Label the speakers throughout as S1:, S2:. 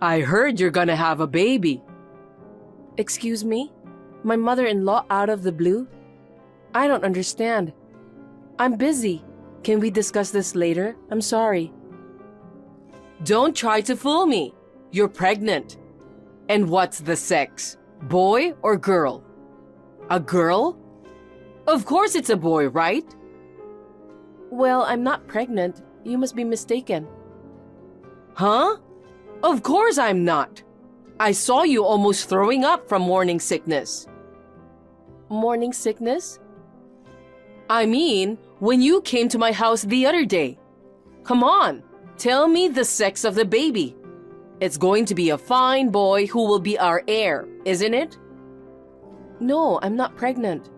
S1: I heard you're gonna have a baby.
S2: Excuse me? My mother-in-law out of the blue? I don't understand. I'm busy. Can we discuss this later? I'm sorry.
S1: Don't try to fool me. You're pregnant. And what's the sex? Boy or girl? A girl? Of course it's a boy, right?
S2: Well, I'm not pregnant. You must be mistaken.
S1: Huh? Of course I'm not. I saw you almost throwing up from morning sickness.
S2: Morning sickness?
S1: I mean, when you came to my house the other day. Come on, tell me the sex of the baby. It's going to be a fine boy who will be our heir, isn't it?
S2: No, I'm not pregnant.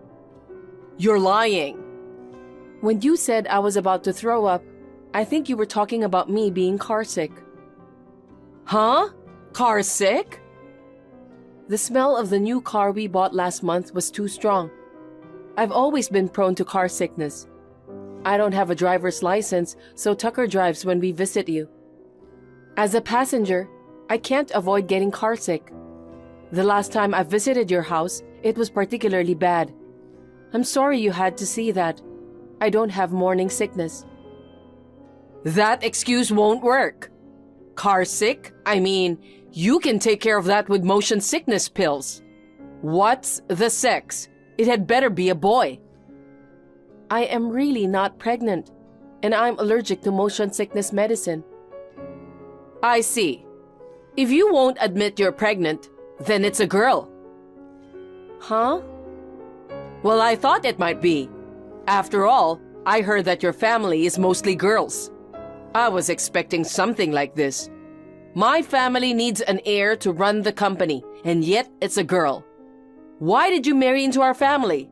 S1: You're lying.
S2: When you said I was about to throw up, I think you were talking about me being car sick.
S1: Huh? Car sick?
S2: The smell of the new car we bought last month was too strong. I've always been prone to car sickness. I don't have a driver's license, so Tucker drives when we visit you. As a passenger, I can't avoid getting car sick. The last time I visited your house, it was particularly bad. I'm sorry you had to see that. I don't have morning sickness.
S1: That excuse won't work. Car sick? I mean, you can take care of that with motion sickness pills. What's the sex? It had better be a boy.
S2: I am really not pregnant, and I'm allergic to motion sickness medicine.
S1: I see. If you won't admit you're pregnant, then it's a girl.
S2: Huh?
S1: Well, I thought it might be. After all, I heard that your family is mostly girls. I was expecting something like this. My family needs an heir to run the company, and yet it's a girl. Why did you marry into our family?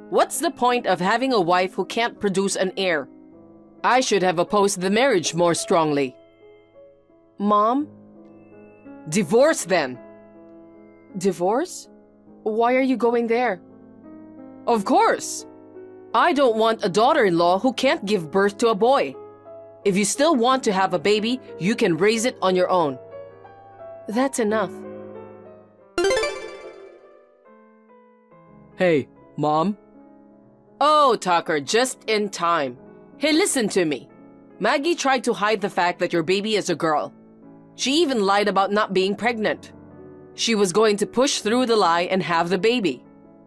S1: What's the point of having a wife who can't produce an heir? I should have opposed the marriage more strongly.
S2: Mom?
S1: Divorce then.
S2: Divorce? Why are you going there?
S1: Of course. I don't want a daughter-in-law who can't give birth to a boy. If you still want to have a baby, you can raise it on your own.
S2: That's enough.
S1: Hey, Mom? Oh, Tucker, just in time. Hey, listen to me. Maggie tried to hide the fact that your baby is a girl. She even lied about not being pregnant. She was going to push through the lie and have the baby.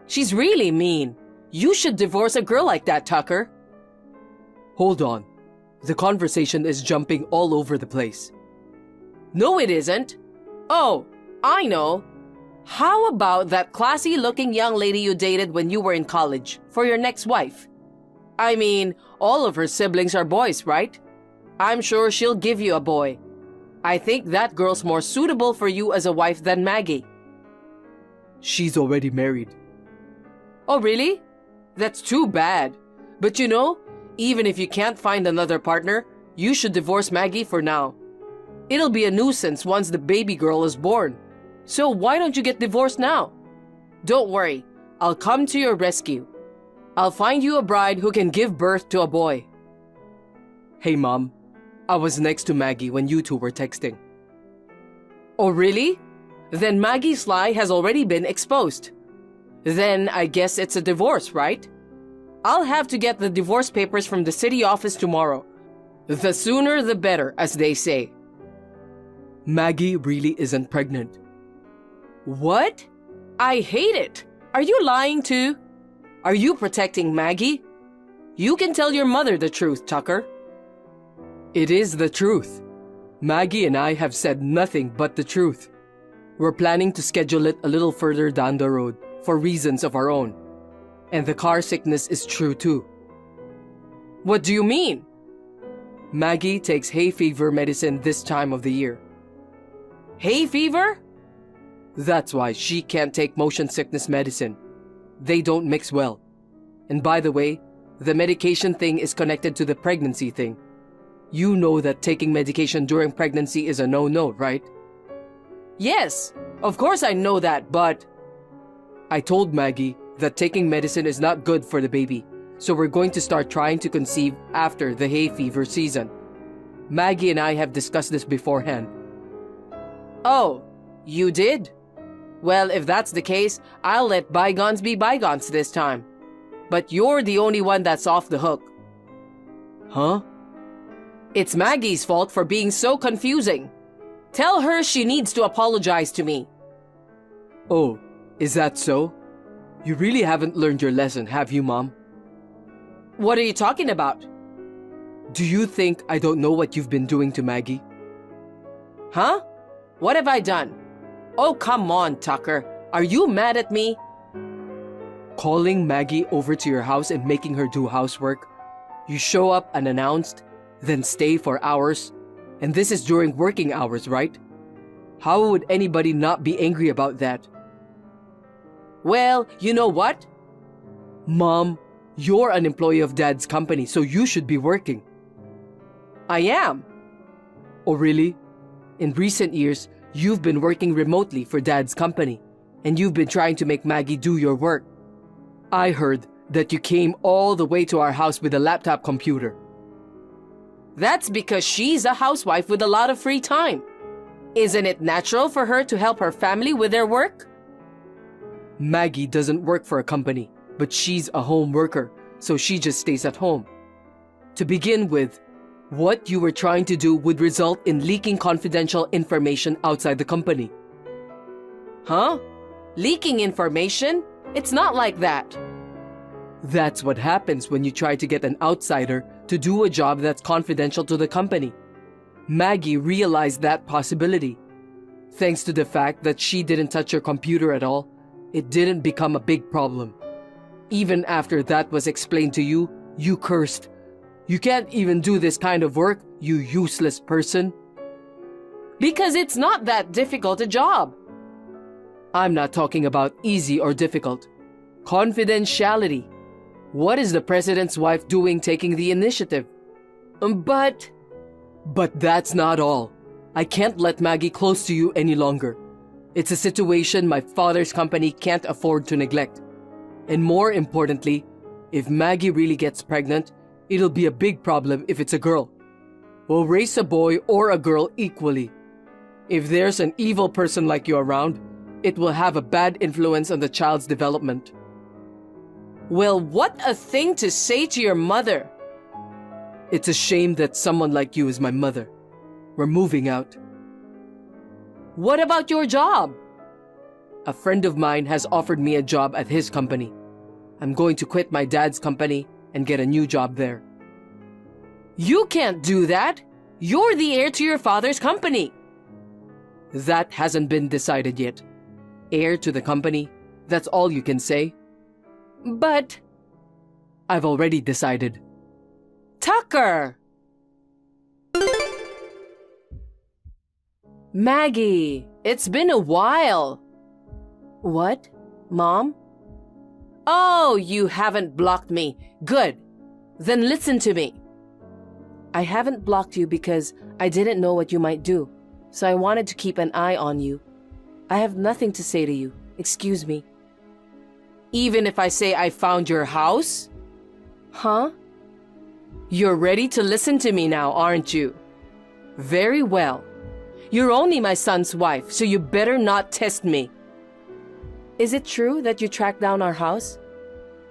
S1: She's really mean. You should divorce a girl like that, Tucker. Hold on. The conversation is jumping all over the place. No, it isn't. Oh, I know. How about that classy-looking young lady you dated when you were in college for your next wife? I mean, all of her siblings are boys, right? I'm sure she'll give you a boy. I think that girl's more suitable for you as a wife than Maggie. She's already married. Oh, really? That's too bad. But you know, even if you can't find another partner, you should divorce Maggie for now. It'll be a nuisance once the baby girl is born. So why don't you get divorced now? Don't worry, I'll come to your rescue. I'll find you a bride who can give birth to a boy. Hey, Mom. I was next to Maggie when you two were texting. Oh, really? Then Maggie's lie has already been exposed. Then I guess it's a divorce, right? I'll have to get the divorce papers from the city office tomorrow. The sooner the better, as they say. Maggie really isn't pregnant. What? I hate it. Are you lying too? Are you protecting Maggie? You can tell your mother the truth, Tucker. It is the truth. Maggie and I have said nothing but the truth. We're planning to schedule it a little further down the road for reasons of our own. And the car sickness is true too. What do you mean? Maggie takes hay fever medicine this time of the year. Hay fever? That's why she can't take motion sickness medicine. They don't mix well. And by the way, the medication thing is connected to the pregnancy thing. You know that taking medication during pregnancy is a no-no, right? Yes, of course I know that, but... I told Maggie that taking medicine is not good for the baby, so we're going to start trying to conceive after the hay fever season. Maggie and I have discussed this beforehand. Oh, you did? Well, if that's the case, I'll let bygones be bygones this time. But you're the only one that's off the hook.
S2: Huh?
S1: It's Maggie's fault for being so confusing. Tell her she needs to apologize to me.
S2: Oh, is that so? You really haven't learned your lesson, have you, Mom?
S1: What are you talking about?
S2: Do you think I don't know what you've been doing to Maggie?
S1: Huh? What have I done? Oh, come on, Tucker. Are you mad at me?
S2: Calling Maggie over to your house and making her do housework. You show up unannounced, then stay for hours. And this is during working hours, right? How would anybody not be angry about that?
S1: Well, you know what?
S2: Mom, you're an employee of Dad's company, so you should be working.
S1: I am.
S2: Oh, really? In recent years, you've been working remotely for Dad's company, and you've been trying to make Maggie do your work. I heard that you came all the way to our house with a laptop computer.
S1: That's because she's a housewife with a lot of free time. Isn't it natural for her to help her family with their work?
S2: Maggie doesn't work for a company, but she's a home worker, so she just stays at home. To begin with, what you were trying to do would result in leaking confidential information outside the company.
S1: Huh? Leaking information? It's not like that.
S2: That's what happens when you try to get an outsider to do a job that's confidential to the company. Maggie realized that possibility. Thanks to the fact that she didn't touch your computer at all, it didn't become a big problem. Even after that was explained to you, you cursed. You can't even do this kind of work, you useless person.
S1: Because it's not that difficult a job.
S2: I'm not talking about easy or difficult. Confidentiality. What is the president's wife doing taking the initiative?
S1: But
S2: that's not all. I can't let Maggie close to you any longer. It's a situation my father's company can't afford to neglect. And more importantly, if Maggie really gets pregnant, it'll be a big problem if it's a girl. We'll raise a boy or a girl equally. If there's an evil person like you around, it will have a bad influence on the child's development.
S1: Well, what a thing to say to your mother.
S2: It's a shame that someone like you is my mother. We're moving out.
S1: What about your job?
S2: A friend of mine has offered me a job at his company. I'm going to quit my dad's company and get a new job there.
S1: You can't do that. You're the heir to your father's company.
S2: That hasn't been decided yet. Heir to the company, that's all you can say.
S1: But
S2: I've already decided.
S1: Tucker! Maggie, it's been a while.
S2: What? Mom?
S1: Oh, you haven't blocked me. Good. Then listen to me.
S2: I haven't blocked you because I didn't know what you might do, so I wanted to keep an eye on you. I have nothing to say to you. Excuse me.
S1: Even if I say I found your house?
S2: Huh?
S1: You're ready to listen to me now, aren't you? Very well. You're only my son's wife, so you better not test me.
S2: Is it true that you tracked down our house?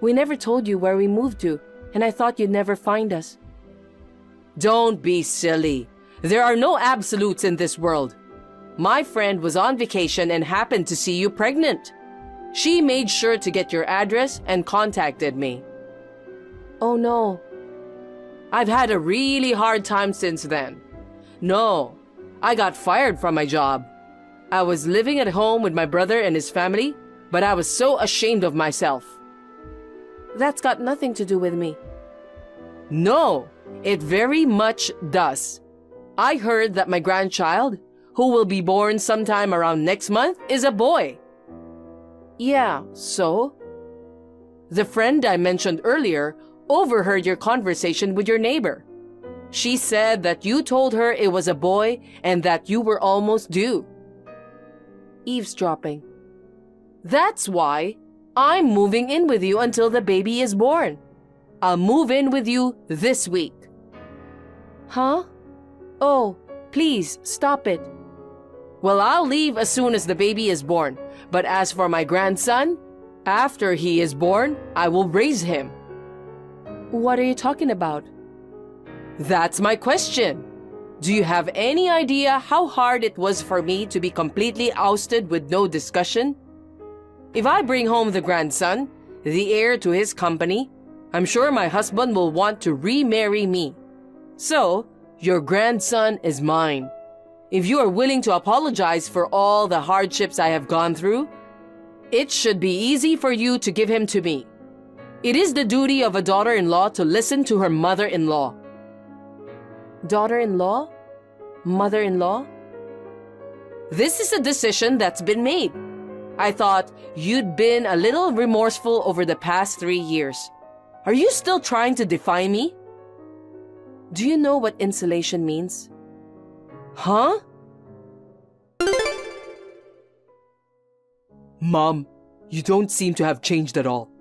S2: We never told you where we moved to, and I thought you'd never find us.
S1: Don't be silly. There are no absolutes in this world. My friend was on vacation and happened to see you pregnant. She made sure to get your address and contacted me.
S2: Oh no.
S1: I've had a really hard time since then. No, I got fired from my job. I was living at home with my brother and his family, but I was so ashamed of myself.
S2: That's got nothing to do with me.
S1: No, it very much does. I heard that my grandchild, who will be born sometime around next month, is a boy.
S2: Yeah, so?
S1: The friend I mentioned earlier overheard your conversation with your neighbor. She said that you told her it was a boy and that you were almost due.
S2: Eavesdropping.
S1: That's why I'm moving in with you until the baby is born. I'll move in with you this week.
S2: Huh? Oh, please, stop it.
S1: Well, I'll leave as soon as the baby is born. But as for my grandson, after he is born, I will raise him.
S2: What are you talking about?
S1: That's my question. Do you have any idea how hard it was for me to be completely ousted with no discussion? If I bring home the grandson, the heir to his company, I'm sure my husband will want to remarry me. So, your grandson is mine. If you are willing to apologize for all the hardships I have gone through, it should be easy for you to give him to me. It is the duty of a daughter-in-law to listen to her mother-in-law.
S2: Daughter-in-law? Mother-in-law?
S1: This is a decision that's been made. I thought you'd been a little remorseful over the past 3 years. Are you still trying to defy me?
S2: Do you know what insulation means?
S1: Huh?
S3: Mom, you don't seem to have changed at all.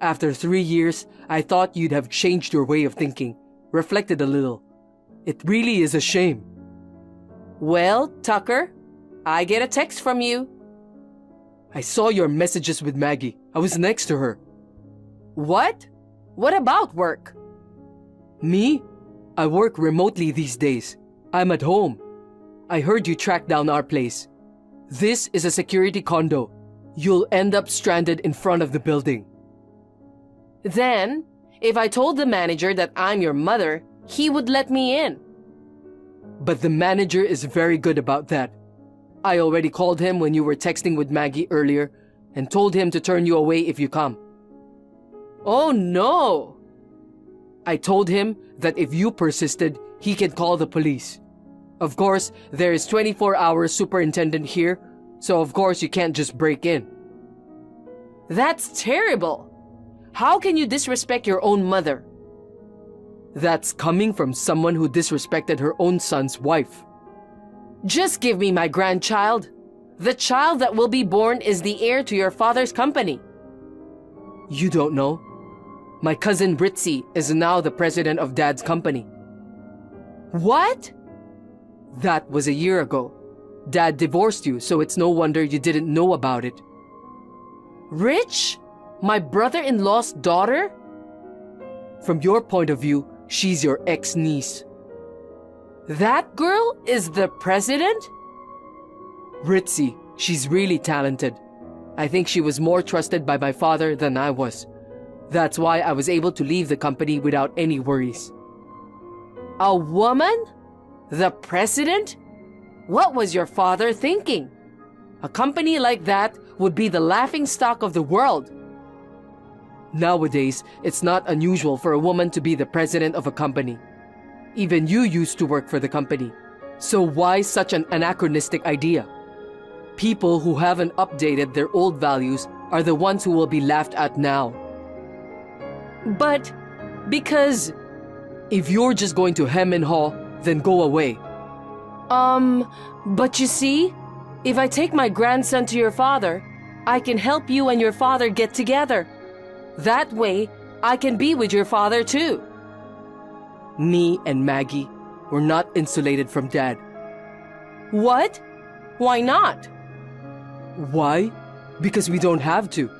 S3: After 3 years, I thought you'd have changed your way of thinking, reflected a little. It really is a shame.
S1: Well, Tucker, I get a text from you.
S3: I saw your messages with Maggie. I was next to her.
S1: What? What about work?
S3: Me? I work remotely these days. I'm at home. I heard you tracked down our place. This is a security condo. You'll end up stranded in front of the building.
S1: Then, if I told the manager that I'm your mother, he would let me in.
S3: But the manager is very good about that. I already called him when you were texting with Maggie earlier and told him to turn you away if you come.
S1: Oh no!
S3: I told him that if you persisted, he can call the police. Of course, there is 24-hour superintendent here, so of course you can't just break in.
S1: That's terrible! How can you disrespect your own mother?
S3: That's coming from someone who disrespected her own son's wife.
S1: Just give me my grandchild. The child that will be born is the heir to your father's company.
S3: You don't know? My cousin Ritzy is now the president of Dad's company.
S1: What?
S3: That was a year ago. Dad divorced you, so it's no wonder you didn't know about it.
S1: Rich? My brother-in-law's daughter?
S3: From your point of view, she's your ex-niece.
S1: That girl is the president?
S3: Ritzy, she's really talented. I think she was more trusted by my father than I was. That's why I was able to leave the company without any worries.
S1: A woman? The president? What was your father thinking? A company like that would be the laughingstock of the world.
S3: Nowadays, it's not unusual for a woman to be the president of a company. Even you used to work for the company. So why such an anachronistic idea? People who haven't updated their old values are the ones who will be laughed at now.
S1: But because...
S3: If you're just going to hem and haw, then go away.
S1: But you see, if I take my grandson to your father, I can help you and your father get together. That way, I can be with your father too.
S3: Me and Maggie were not insulated from Dad.
S1: What? Why not?
S3: Why? Because we don't have to.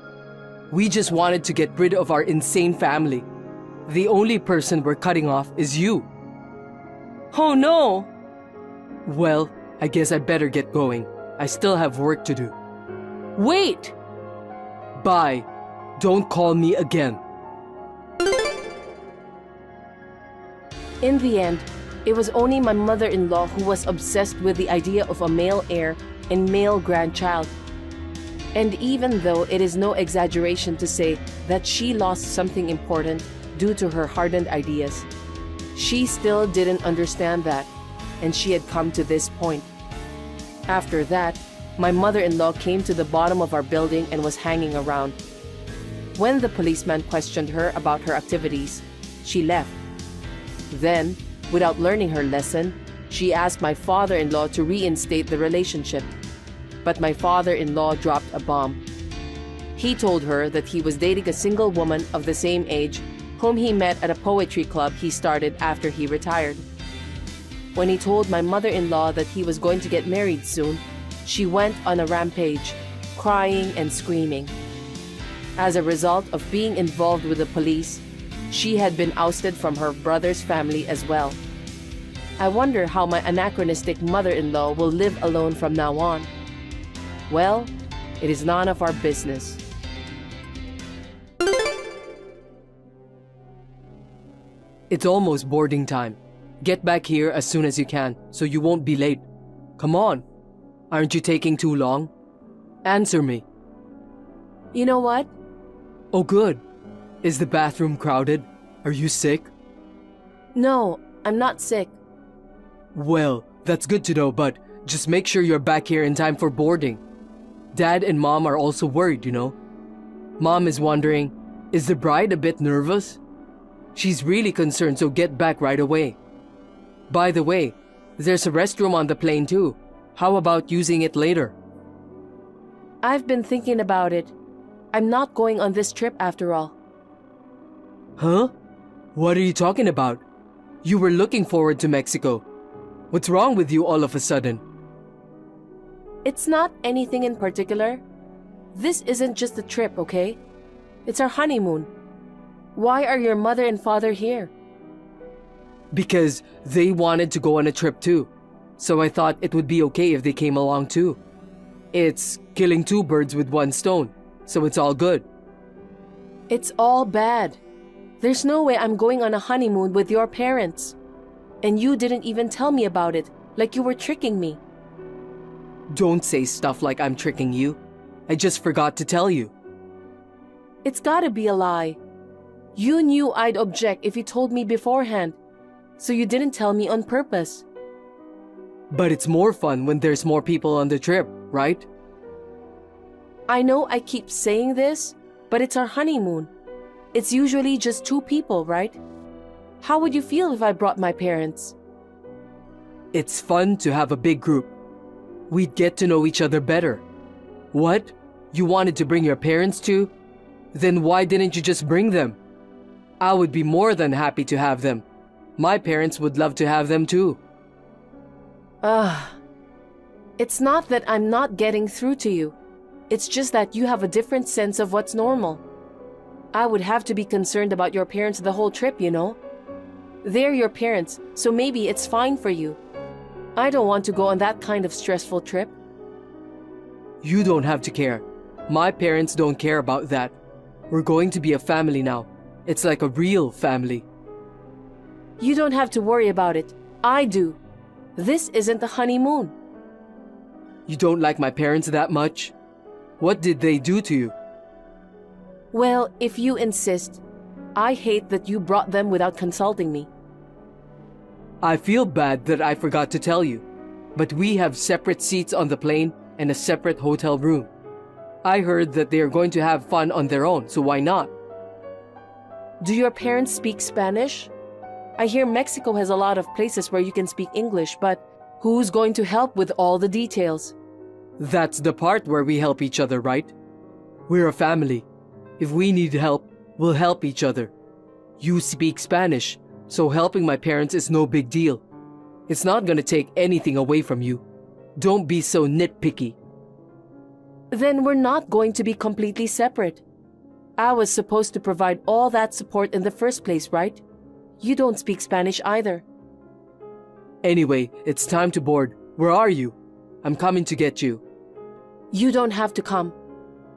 S3: We just wanted to get rid of our insane family. The only person we're cutting off is you.
S1: Oh no!
S3: Well, I guess I better get going. I still have work to do.
S1: Wait!
S3: Bye. Don't call me again.
S2: In the end, it was only my mother-in-law who was obsessed with the idea of a male heir and male grandchild. And even though it is no exaggeration to say that she lost something important due to her hardened ideas, she still didn't understand that, and she had come to this point. After that, my mother-in-law came to the bottom of our building and was hanging around. When the policeman questioned her about her activities, she left. Then, without learning her lesson, she asked my father-in-law to reinstate the relationship. But my father-in-law dropped a bomb. He told her that he was dating a single woman of the same age whom he met at a poetry club he started after he retired. When he told my mother-in-law that he was going to get married soon, She went on a rampage, crying and screaming. As a result of being involved with the police, she had been ousted from her brother's family as well. I wonder how my anachronistic mother-in-law will live alone from now on. Well, it is none of our business.
S3: It's almost boarding time. Get back here as soon as you can, so you won't be late. Come on. Aren't you taking too long? Answer me.
S2: You know what?
S3: Oh, good. Is the bathroom crowded? Are you sick?
S2: No, I'm not sick.
S3: Well, that's good to know, but just make sure you're back here in time for boarding. Dad and Mom are also worried, you know. Mom is wondering, is the bride a bit nervous? She's really concerned, so get back right away. By the way, there's a restroom on the plane too. How about using it later?
S2: I've been thinking about it. I'm not going on this trip after all.
S3: Huh? What are you talking about? You were looking forward to Mexico. What's wrong with you all of a sudden?
S2: It's not anything in particular. This isn't just a trip, okay? It's our honeymoon. Why are your mother and father here?
S3: Because they wanted to go on a trip too. So I thought it would be okay if they came along too. It's killing two birds with one stone, so it's all good.
S2: It's all bad. There's no way I'm going on a honeymoon with your parents. And you didn't even tell me about it, like you were tricking me.
S3: Don't say stuff like I'm tricking you. I just forgot to tell you.
S2: It's gotta be a lie. You knew I'd object if you told me beforehand, so you didn't tell me on purpose.
S3: But it's more fun when there's more people on the trip, right?
S2: I know I keep saying this, but it's our honeymoon. It's usually just two people, right? How would you feel if I brought my parents?
S3: It's fun to have a big group. We'd get to know each other better. What? You wanted to bring your parents too? Then why didn't you just bring them? I would be more than happy to have them. My parents would love to have them too.
S2: It's not that I'm not getting through to you. It's just that you have a different sense of what's normal. I would have to be concerned about your parents the whole trip, you know? They're your parents, so maybe it's fine for you. I don't want to go on that kind of stressful trip.
S3: You don't have to care. My parents don't care about that. We're going to be a family now. It's like a real family.
S2: You don't have to worry about it. I do. This isn't the honeymoon.
S3: You don't like my parents that much? What did they do to you?
S2: Well, if you insist, I hate that you brought them without consulting me.
S3: I feel bad that I forgot to tell you, but we have separate seats on the plane and a separate hotel room. I heard that they are going to have fun on their own, so why not?
S2: Do your parents speak Spanish? I hear Mexico has a lot of places where you can speak English, but who's going to help with all the details?
S3: That's the part where we help each other, right? We're a family. If we need help, we'll help each other. You speak Spanish, so helping my parents is no big deal. It's not gonna take anything away from you. Don't be so nitpicky.
S2: Then we're not going to be completely separate. I was supposed to provide all that support in the first place, right? You don't speak Spanish either.
S3: Anyway, it's time to board. Where are you? I'm coming to get you.
S2: You don't have to come.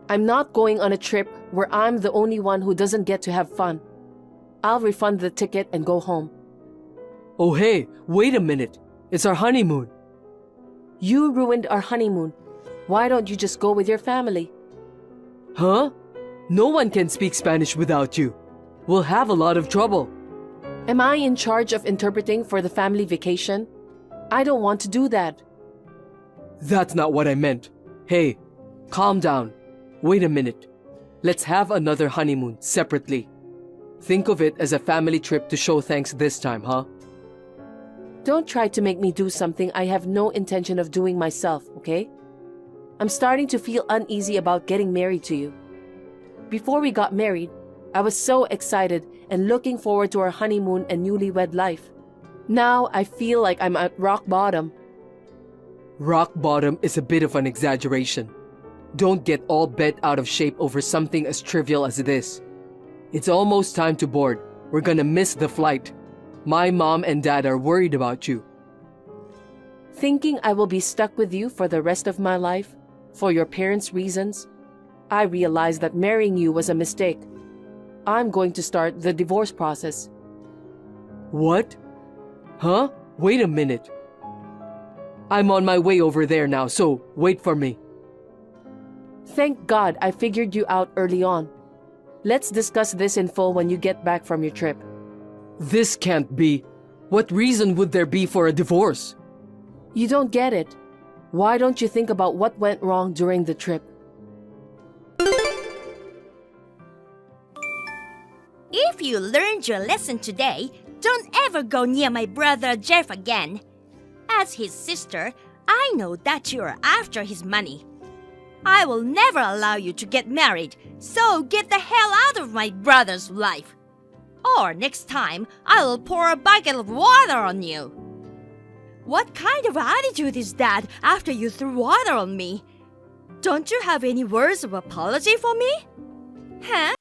S2: I'm not going on a trip where I'm the only one who doesn't get to have fun. I'll refund the ticket and go home.
S3: Oh hey, wait a minute. It's our honeymoon.
S2: You ruined our honeymoon. Why don't you just go with your family?
S3: Huh? No one can speak Spanish without you. We'll have a lot of trouble.
S2: Am I in charge of interpreting for the family vacation? I don't want to do that.
S3: That's not what I meant. Hey, calm down. Wait a minute. Let's have another honeymoon separately. Think of it as a family trip to show thanks this time, huh?
S2: Don't try to make me do something I have no intention of doing myself, okay? I'm starting to feel uneasy about getting married to you. Before we got married, I was so excited and looking forward to our honeymoon and newlywed life. Now I feel like I'm at rock bottom.
S3: Rock bottom is a bit of an exaggeration. Don't get all bent out of shape over something as trivial as this. It's almost time to board. We're gonna miss the flight. My mom and dad are worried about you.
S2: Thinking I will be stuck with you for the rest of my life, for your parents' reasons, I realized that marrying you was a mistake. I'm going to start the divorce process.
S3: What? Huh? Wait a minute. I'm on my way over there now, so wait for me.
S2: Thank God I figured you out early on. Let's discuss this in full when you get back from your trip.
S3: This can't be. What reason would there be for a divorce?
S2: You don't get it. Why don't you think about what went wrong during the trip?
S4: If you learned your lesson today, don't ever go near my brother Jeff again. As his sister, I know that you are after his money. I will never allow you to get married, so get the hell out of my brother's life. Or next time, I will pour a bucket of water on you. What kind of attitude is that after you threw water on me? Don't you have any words of apology for me? Huh?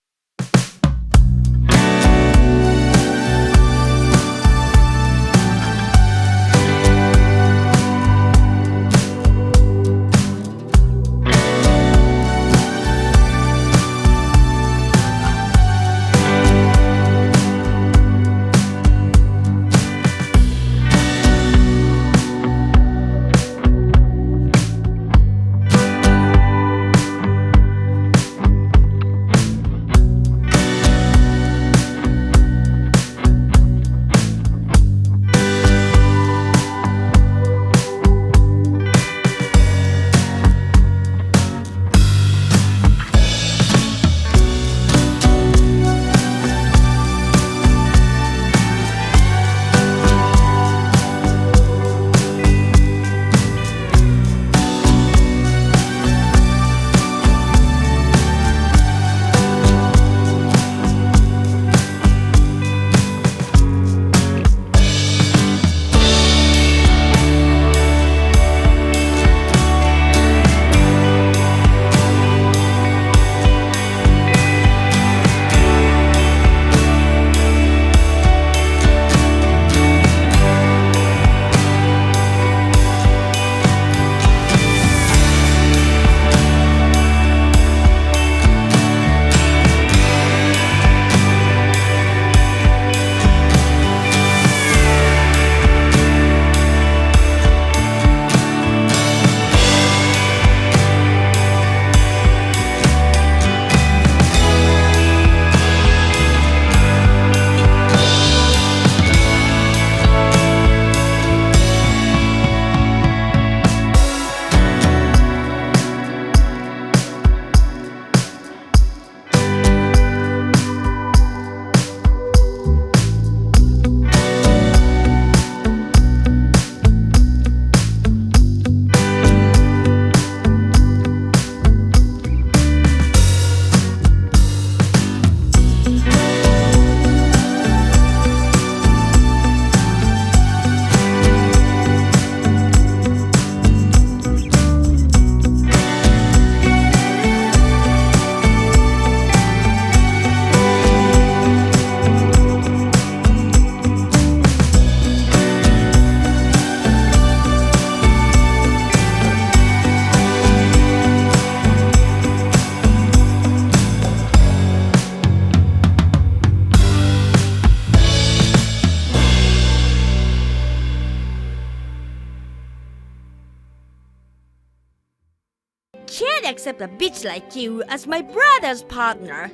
S4: Can't accept a bitch like you as my brother's partner.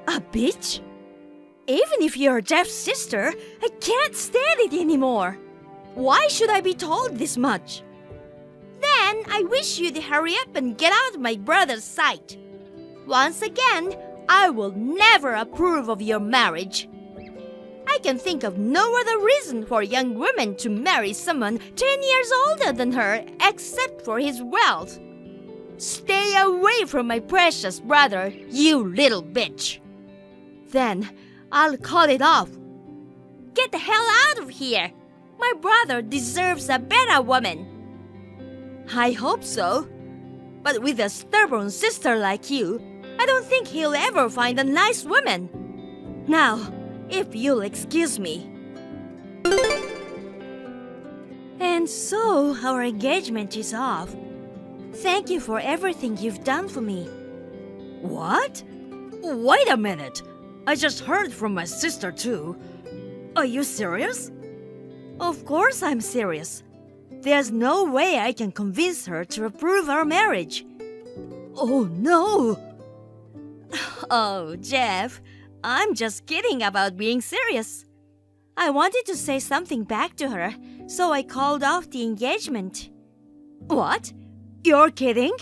S4: A bitch? Even if you're Jeff's sister, I can't stand it anymore. Why should I be told this much? Then I wish you'd hurry up and get out of my brother's sight. Once again, I will never approve of your marriage. I can think of no other reason for a young woman to marry someone 10 years older than her except for his wealth. Stay away from my precious brother, you little bitch. Then I'll call it off. Get the hell out of here. My brother deserves a better woman. I hope so. But with a stubborn sister like you, I don't think he'll ever find a nice woman. Now, if you'll excuse me. And so, our engagement is off. Thank you for everything you've done for me.
S5: What? Wait a minute. I just heard from my sister too. Are you serious?
S4: Of course I'm serious. There's no way I can convince her to approve our marriage.
S5: Oh no!
S4: Oh, Jeff, I'm just kidding about being serious. I wanted to say something back to her, so I called off the engagement.
S5: What? You're kidding?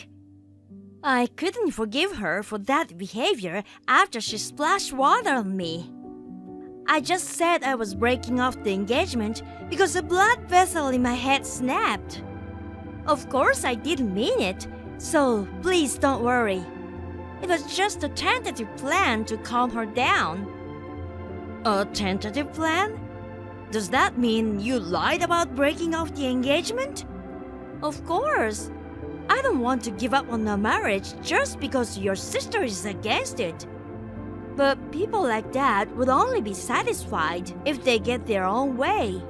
S4: I couldn't forgive her for that behavior after she splashed water on me. I just said I was breaking off the engagement because a blood vessel in my head snapped. Of course, I didn't mean it, so please don't worry. It was just a tentative plan to calm her down.
S5: A tentative plan? Does that mean you lied about breaking off the engagement?
S4: Of course. I don't want to give up on our marriage just because your sister is against it. But people like that would only be satisfied if they get their own way.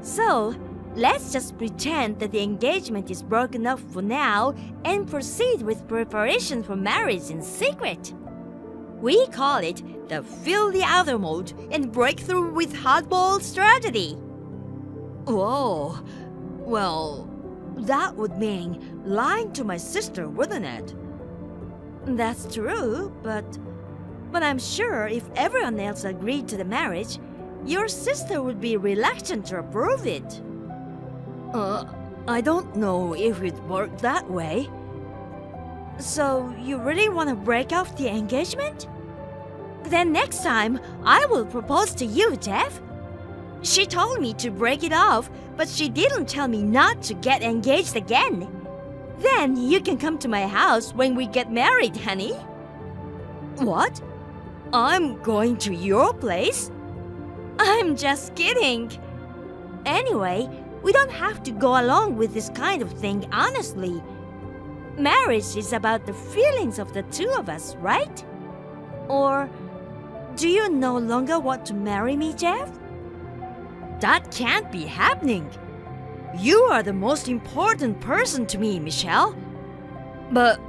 S4: So, let's just pretend that the engagement is broken up for now and proceed with preparation for marriage in secret. We call it the fill the other mode and breakthrough with hardball strategy.
S5: Whoa. Well, that would mean lying to my sister, wouldn't it?
S4: That's true, but I'm sure if everyone else agreed to the marriage, your sister would be reluctant to approve it.
S5: I don't know if it worked that way.
S4: So, you really want to break off the engagement? Then next time, I will propose to you, Jeff. She told me to break it off, but she didn't tell me not to get engaged again. Then you can come to my house when we get married, honey.
S5: What? I'm going to your place?
S4: I'm just kidding. Anyway, we don't have to go along with this kind of thing honestly. Marriage is about the feelings of the two of us, right? Or do you no longer want to marry me, Jeff?
S5: That can't be happening. You are the most important person to me, Michelle. But,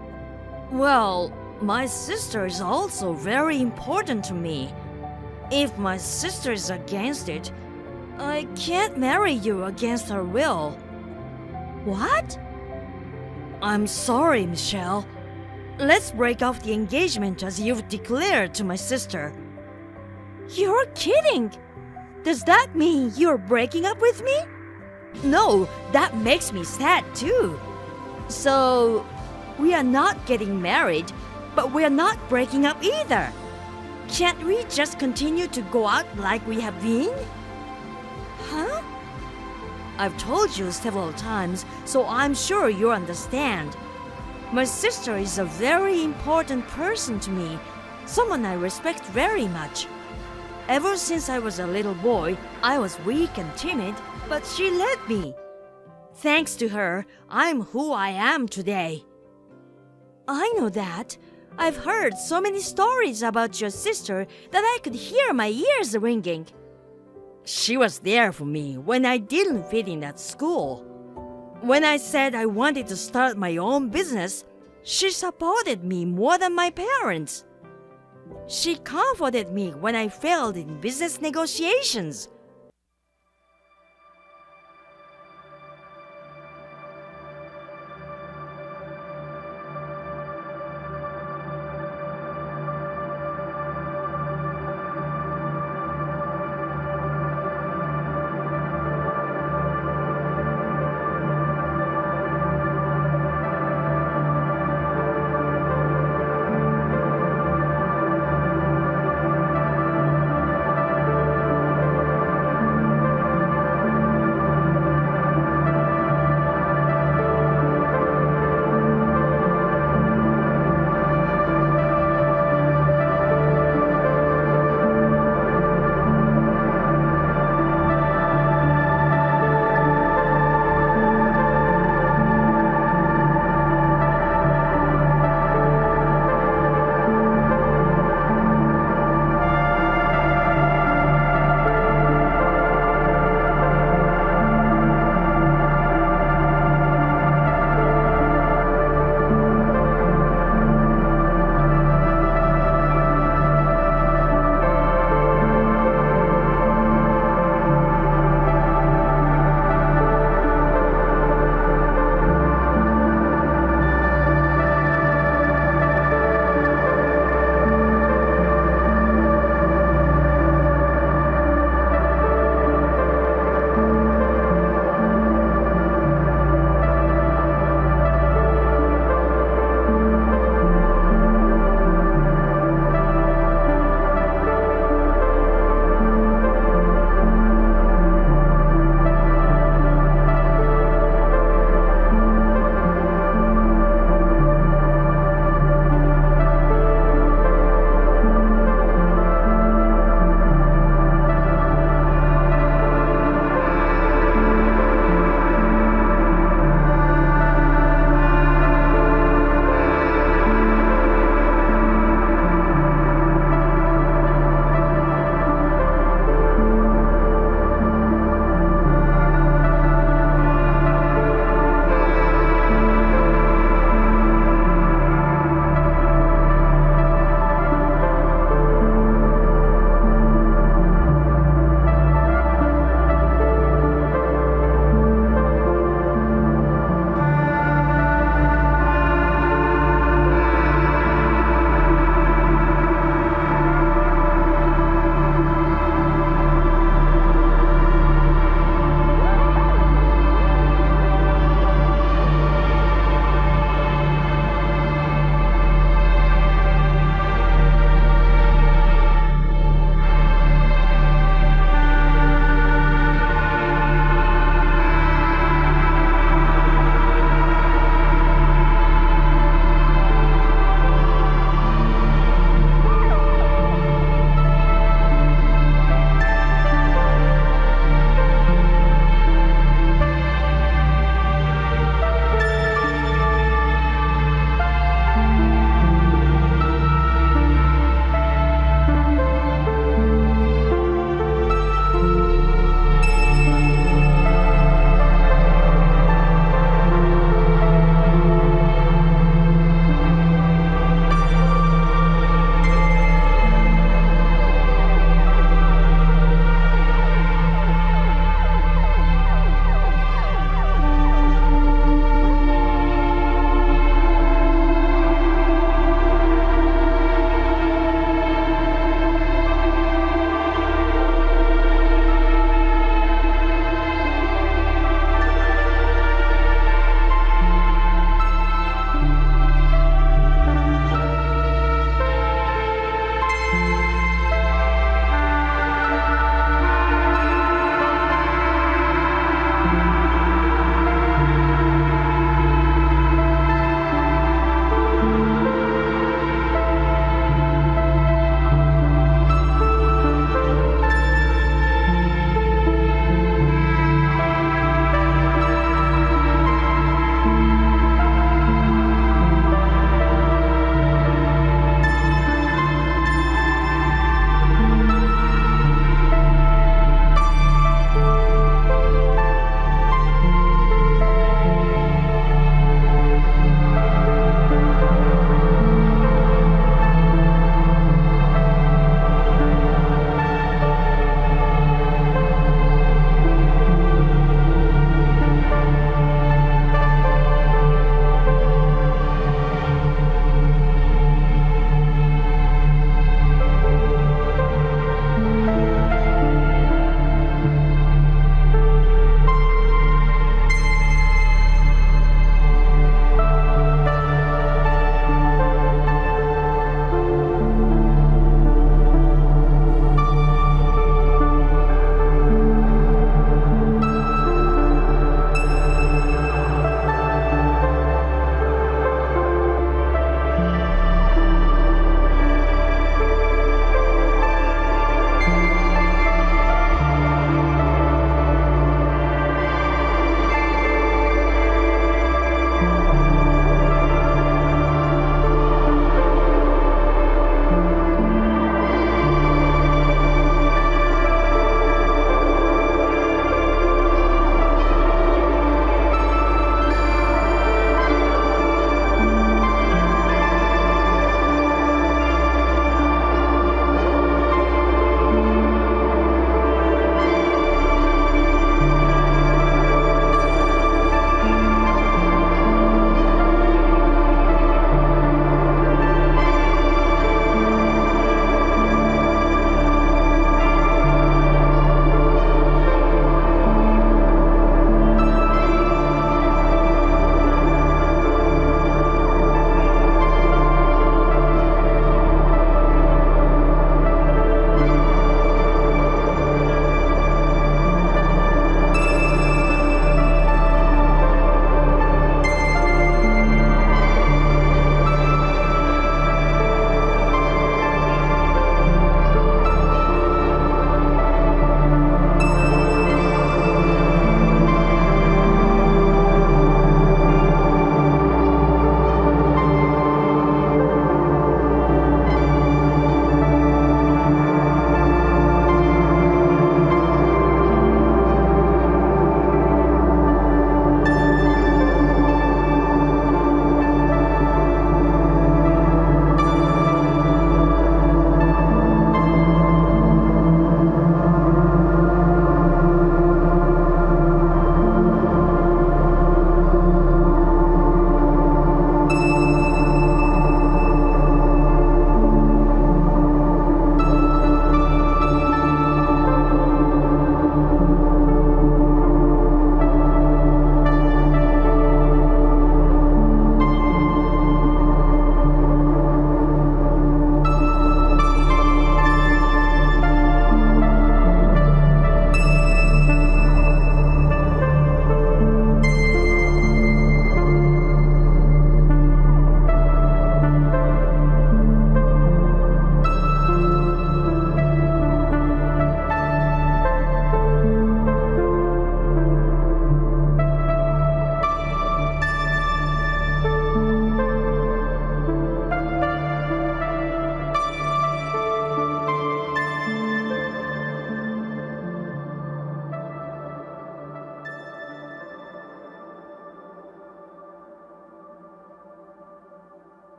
S5: well, my sister is also very important to me. If my sister is against it, I can't marry you against her will.
S4: What?
S5: I'm sorry, Michelle. Let's break off the engagement as you've declared to my sister.
S4: You're kidding! Does that mean you're breaking up with me?
S5: No, that makes me sad too.
S4: So, we are not getting married, but we're not breaking up either. Can't we just continue to go out like we have been? Huh?
S5: I've told you several times, so I'm sure you understand. My sister is a very important person to me, someone I respect very much. Ever since I was a little boy, I was weak and timid, but she led me. Thanks to her, I'm who I am today.
S4: I know that. I've heard so many stories about your sister that I could hear my ears ringing.
S5: She was there for me when I didn't fit in at school. When I said I wanted to start my own business, she supported me more than my parents. She comforted me when I failed in business negotiations.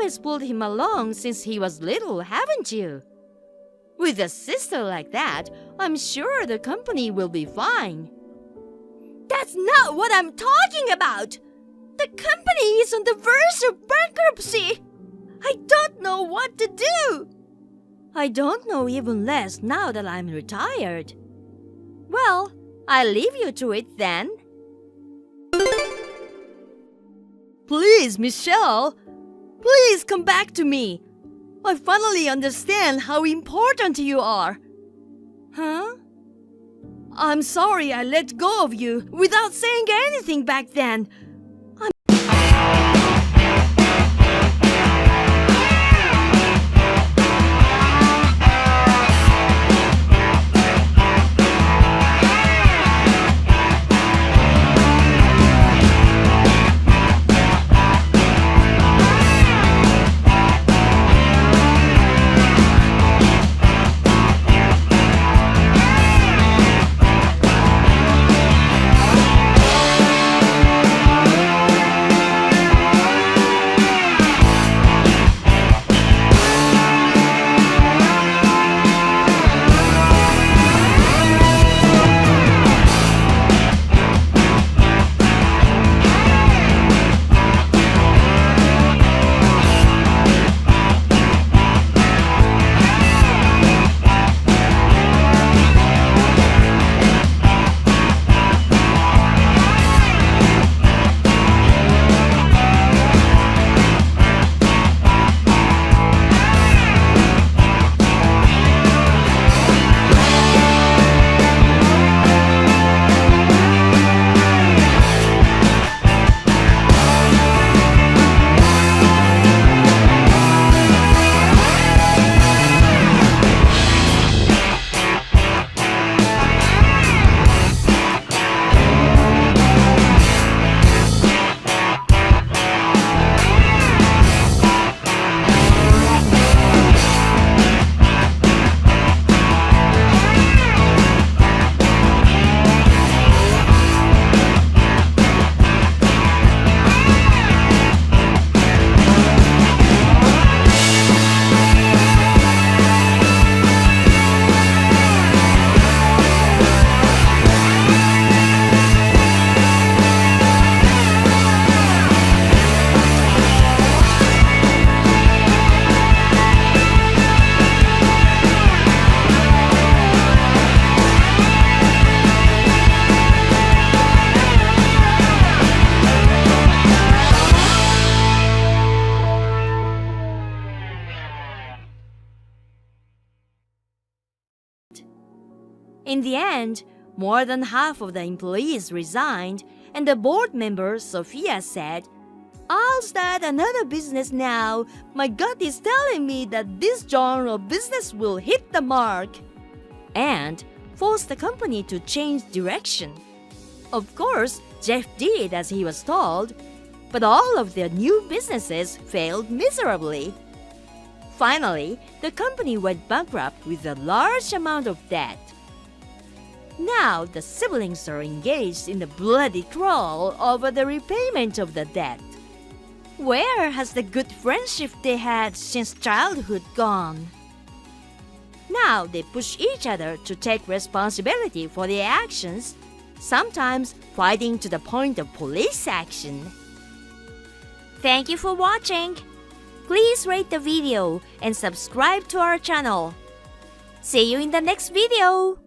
S5: always pulled him along since he was little, haven't you? With a sister like that, I'm sure the company will be fine.
S4: That's not what I'm talking about! The company is on the verge of bankruptcy! I don't know what to do!
S5: I don't know even less now that I'm retired. Well, I'll leave you to it then. Please, Michelle, please come back to me. I finally understand how important you are. Huh? I'm sorry I let go of you without saying anything back then. In the end, more than half of the employees resigned, and the board member, Sophia, said, "I'll start another business now. My gut is telling me that this genre of business will hit the mark," and forced the company to change direction. Of course, Jeff did as he was told, but all of their new businesses failed miserably. Finally, the company went bankrupt with a large amount of debt. Now the siblings are engaged in a bloody quarrel over the repayment of the debt. Where has the good friendship they had since childhood gone? Now they push each other to take responsibility for their actions, sometimes fighting to the point of police action. Thank you for watching. Please rate the video and subscribe to our channel. See you in the next video.